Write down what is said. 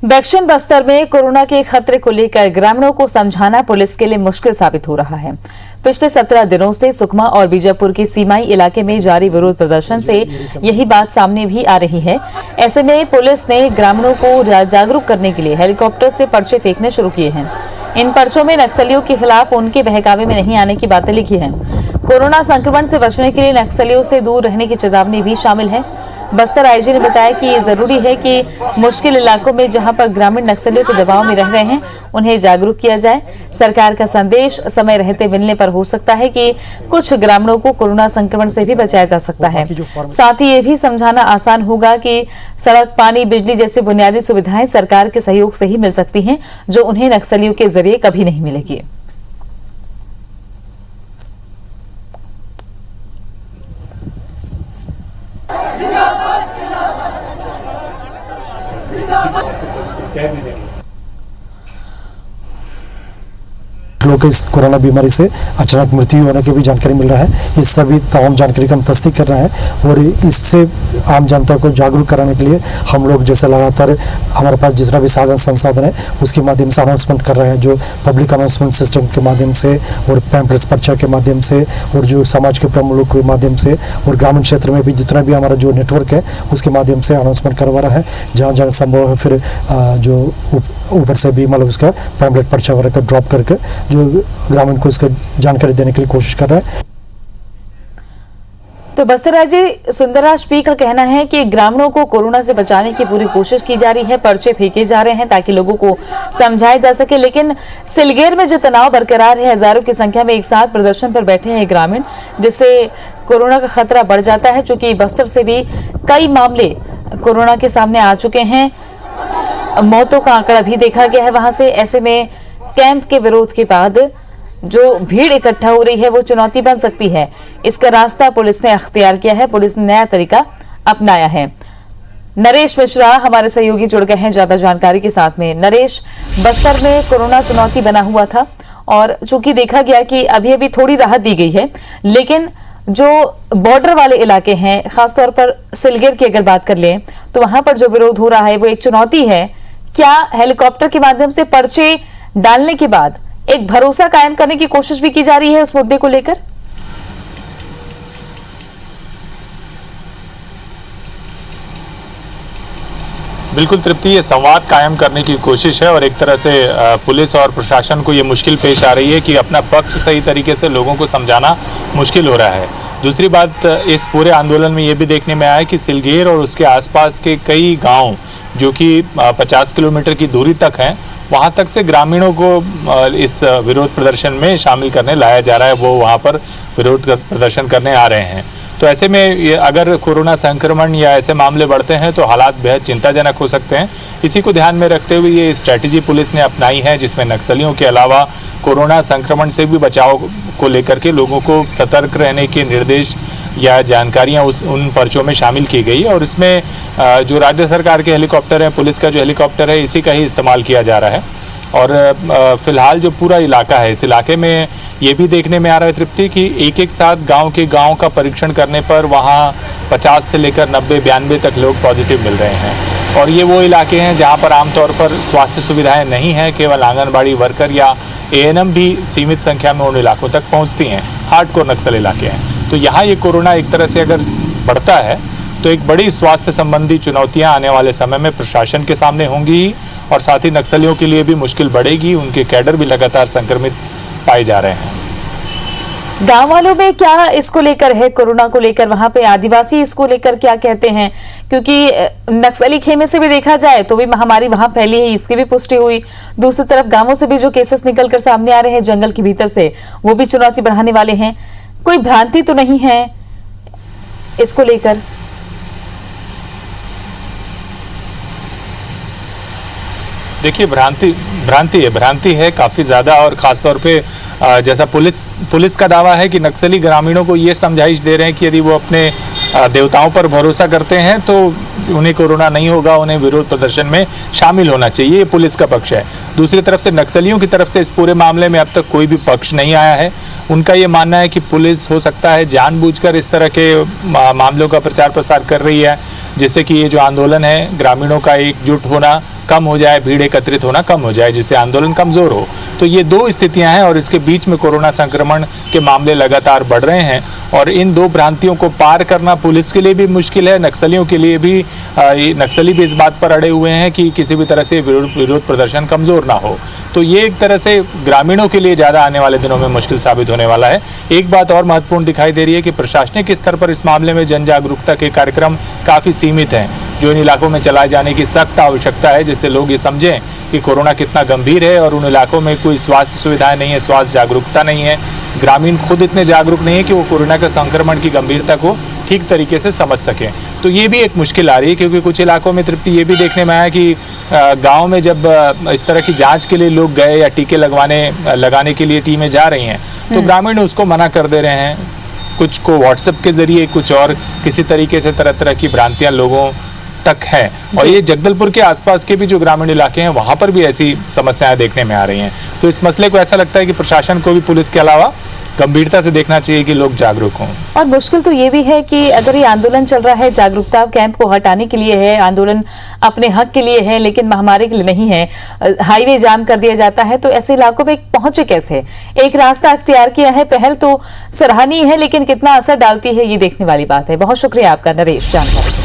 दक्षिण बस्तर में कोरोना के खतरे को लेकर ग्रामीणों को समझाना पुलिस के लिए मुश्किल साबित हो रहा है। पिछले 17 दिनों से सुकमा और बीजापुर के सीमाई इलाके में जारी विरोध प्रदर्शन से यही बात सामने भी आ रही है। ऐसे में पुलिस ने ग्रामीणों को जागरूक करने के लिए हेलीकॉप्टर से पर्चे फेंकने शुरू किए हैं। इन पर्चों में नक्सलियों के खिलाफ उनके बहकावे में नहीं आने की बातें लिखी हैं। कोरोना संक्रमण से बचने के लिए नक्सलियों से दूर रहने की चेतावनी भी शामिल है। बस्तर आईजी ने बताया कि ये जरूरी है कि मुश्किल इलाकों में जहां पर ग्रामीण नक्सलियों के दबाव में रह रहे हैं उन्हें जागरूक किया जाए। सरकार का संदेश समय रहते मिलने पर हो सकता है कि कुछ ग्रामीणों को कोरोना संक्रमण से भी बचाया जा सकता है। साथ ही ये भी समझाना आसान होगा कि सड़क, पानी, बिजली जैसी बुनियादी सुविधाएं सरकार के सहयोग से ही मिल सकती हैं, जो उन्हें नक्सलियों के जरिए कभी नहीं मिलेगी। लोग इस कोरोना बीमारी से अचानक मृत्यु होने की भी जानकारी मिल रहा है। इस सभी तमाम जानकारी का हम तस्दीक कर रहे हैं और इससे आम जनता को जागरूक कराने के लिए हम लोग जैसे लगातार हमारे पास जितना भी साधन संसाधन है उसके माध्यम से अनाउंसमेंट कर रहे हैं, जो पब्लिक अनाउंसमेंट सिस्टम के माध्यम से और पैम्पलेट्स पर्चा के माध्यम से और जो समाज के प्रमुख के माध्यम से और ग्रामीण क्षेत्र में भी जितना भी हमारा जो नेटवर्क है उसके माध्यम से अनाउंसमेंट करवा रहा है। जहाँ जहाँ संभव है फिर जो ऊपर से भी मतलब उसका पैम्पलेट पर्चा वगैरह का ड्रॉप करके जो ग्रामीण को इसका जानकारी देने के लिए कोशिश कर रहा है। तो बस्तर आईजी सुंदरराज पी का कहना है कि ग्रामीणों को कोरोना से बचाने की पूरी कोशिश की जा रही है। पर्चे फेंके जा रहे हैं ताकि लोगों को समझाया जा सके, लेकिन सिलगेर में जो तनाव बरकरार है, हजारों की संख्या में एक साथ प्रदर्शन पर बैठे हैं ग्रामीण, जिससे कोरोना का खतरा बढ़ जाता है। चूंकि बस्तर से भी कई मामले कोरोना के सामने आ चुके हैं, मौतों का आंकड़ा भी देखा गया है वहां से। ऐसे में कैंप के विरोध के बाद जो भीड़ इकट्ठा हो रही है वो चुनौती बन सकती है। इसका रास्ता पुलिस ने अख्तियार किया है, पुलिस ने नया तरीका अपनाया है। नरेश मिश्रा हमारे सहयोगी जुड़ गए हैं ज्यादा जानकारी के साथ में। नरेश, बस्तर में कोरोना चुनौती बना हुआ था और चूंकि देखा गया कि अभी अभी थोड़ी राहत दी गई है, लेकिन जो बॉर्डर वाले इलाके हैं, खासतौर पर सिलगेर की अगर बात कर लें तो वहां पर जो विरोध हो रहा है वो एक चुनौती है। क्या हेलीकॉप्टर के माध्यम से पर्चे डालने के बाद एक भरोसा कायम करने की कोशिश भी की जा रही है उस मुद्दे को लेकर? बिल्कुल तृप्ति, ये संवाद कायम करने की कोशिश है और एक तरह से पुलिस और प्रशासन को ये मुश्किल पेश आ रही है कि अपना पक्ष सही तरीके से लोगों को समझाना मुश्किल हो रहा है। दूसरी बात, इस पूरे आंदोलन में ये भी देखने में आया कि सिलगेर और उसके आसपास के कई गांव जो कि 50 किलोमीटर की दूरी तक हैं, वहाँ तक से ग्रामीणों को इस विरोध प्रदर्शन में शामिल करने लाया जा रहा है। वो वहाँ पर विरोध प्रदर्शन करने आ रहे हैं। तो ऐसे में ये अगर कोरोना संक्रमण या ऐसे मामले बढ़ते हैं तो हालात बेहद चिंताजनक हो सकते हैं। इसी को ध्यान में रखते हुए ये स्ट्रैटेजी पुलिस ने अपनाई है, जिसमें नक्सलियों के अलावा कोरोना संक्रमण से भी बचाव को लेकर के लोगों को सतर्क रहने के निर्देश या जानकारियाँ उन पर्चों में शामिल की गई। और इसमें जो राज्य सरकार के हेलीकॉप्टर हैं, पुलिस का जो हेलीकॉप्टर है, इसी का ही इस्तेमाल किया जा रहा है। और फिलहाल जो पूरा इलाका है, इस इलाके में ये भी देखने में आ रहा है तृप्ति कि एक एक साथ गांव का परीक्षण करने पर वहाँ 50 से लेकर 90-92 तक लोग पॉजिटिव मिल रहे हैं। और ये वो इलाके हैं जहाँ पर आमतौर पर स्वास्थ्य सुविधाएं नहीं हैं, केवल आंगनबाड़ी वर्कर या ANM भी सीमित संख्या में उन इलाकों तक पहुँचती हैं। हार्डकोर नक्सल इलाके हैं। तो यहाँ ये कोरोना एक तरह से अगर बढ़ता है तो एक बड़ी स्वास्थ्य संबंधी चुनौतियां आने वाले समय में प्रशासन के सामने होंगी और साथ ही नक्सलियों के लिए भी मुश्किल बढ़ेगी। उनके कैडर भी लगातार संक्रमित पाए जा रहे हैं। गांव वालों में क्या इसको लेकर है, कोरोना को लेकर? वहां पे आदिवासी इसको लेकर क्या कहते हैं? क्योंकि नक्सली खेमे से भी देखा जाए तो भी महामारी वहां फैली है, इसकी भी पुष्टि हुई। दूसरी तरफ गांवों से भी जो केसेस निकलकर सामने आ रहे हैं जंगल के भीतर से, वो भी चुनौती बढ़ाने वाले हैं। कोई भ्रांति तो नहीं है इसको लेकर? देखिए, भ्रांति है काफ़ी ज़्यादा। और ख़ासतौर पे जैसा पुलिस का दावा है कि नक्सली ग्रामीणों को ये समझाइश दे रहे हैं कि यदि वो अपने देवताओं पर भरोसा करते हैं तो उन्हें कोरोना नहीं होगा, उन्हें विरोध प्रदर्शन में शामिल होना चाहिए, ये पुलिस का पक्ष है। दूसरी तरफ से नक्सलियों की तरफ से इस पूरे मामले में अब तक कोई भी पक्ष नहीं आया है। उनका ये मानना है कि पुलिस हो सकता है जानबूझकर इस तरह के मामलों का प्रचार प्रसार कर रही है, जिससे कि ये जो आंदोलन है ग्रामीणों का एकजुट होना कम हो जाए, भीड़ एकत्रित होना कम हो जाए, जिससे आंदोलन कमजोर हो। तो ये दो स्थितियां हैं और इसके बीच में कोरोना संक्रमण के मामले लगातार बढ़ रहे हैं और इन दो भ्रांतियों को पार करना पुलिस के लिए भी मुश्किल है, नक्सलियों के लिए भी। नक्सली भी इस बात पर अड़े हुए हैं कि किसी भी तरह से विरोध प्रदर्शन कमजोर ना हो। तो ये एक तरह से ग्रामीणों के लिए ज़्यादा आने वाले दिनों में मुश्किल साबित होने वाला है। एक बात और महत्वपूर्ण दिखाई दे रही है कि प्रशासनिक स्तर पर इस मामले में जन जागरूकता के कार्यक्रम काफ़ी सीमित हैं, जो इन इलाकों में चलाए जाने की सख्त आवश्यकता है, जिससे लोग ये समझें कि कोरोना कितना गंभीर है और उन इलाकों में कोई स्वास्थ्य सुविधाएं नहीं है, स्वास्थ्य जागरूकता नहीं है। ग्रामीण खुद इतने जागरूक नहीं है कि वो कोरोना के संक्रमण की गंभीरता को ठीक तरीके से समझ सकें। तो ये भी एक मुश्किल आ रही है, क्योंकि कुछ इलाकों में तृप्ति ये भी देखने में आया कि गांव में जब इस तरह की जांच के लिए लोग गए या टीके लगाने के लिए टीमें जा रही हैं, तो ग्रामीण उसको मना कर दे रहे हैं। कुछ को व्हाट्सएप के जरिए, कुछ और किसी तरीके से तरह तरह की भ्रांतियां लोगों तक है। और ये जगदलपुर के आसपास के भी जो ग्रामीण इलाके हैं वहां पर भी ऐसी समस्याएं देखने में आ रही हैं। तो इस मसले को ऐसा लगता है कि प्रशासन को भी पुलिस के अलावा गंभीरता से देखना चाहिए कि लोग जागरूक हों। और मुश्किल तो ये भी है कि अगर ये आंदोलन चल रहा है, जागरूकता कैंप को हटाने के लिए है, आंदोलन अपने हक के लिए है, लेकिन महामारी के लिए नहीं है, हाईवे जाम कर दिया जाता है, तो ऐसे इलाकों में पहुंचे कैसे? एक रास्ता अख्तियार किया है, पहल तो सराहनीय है, लेकिन कितना असर डालती है ये देखने वाली बात है। बहुत शुक्रिया आपका नरेश जानकारी के लिए।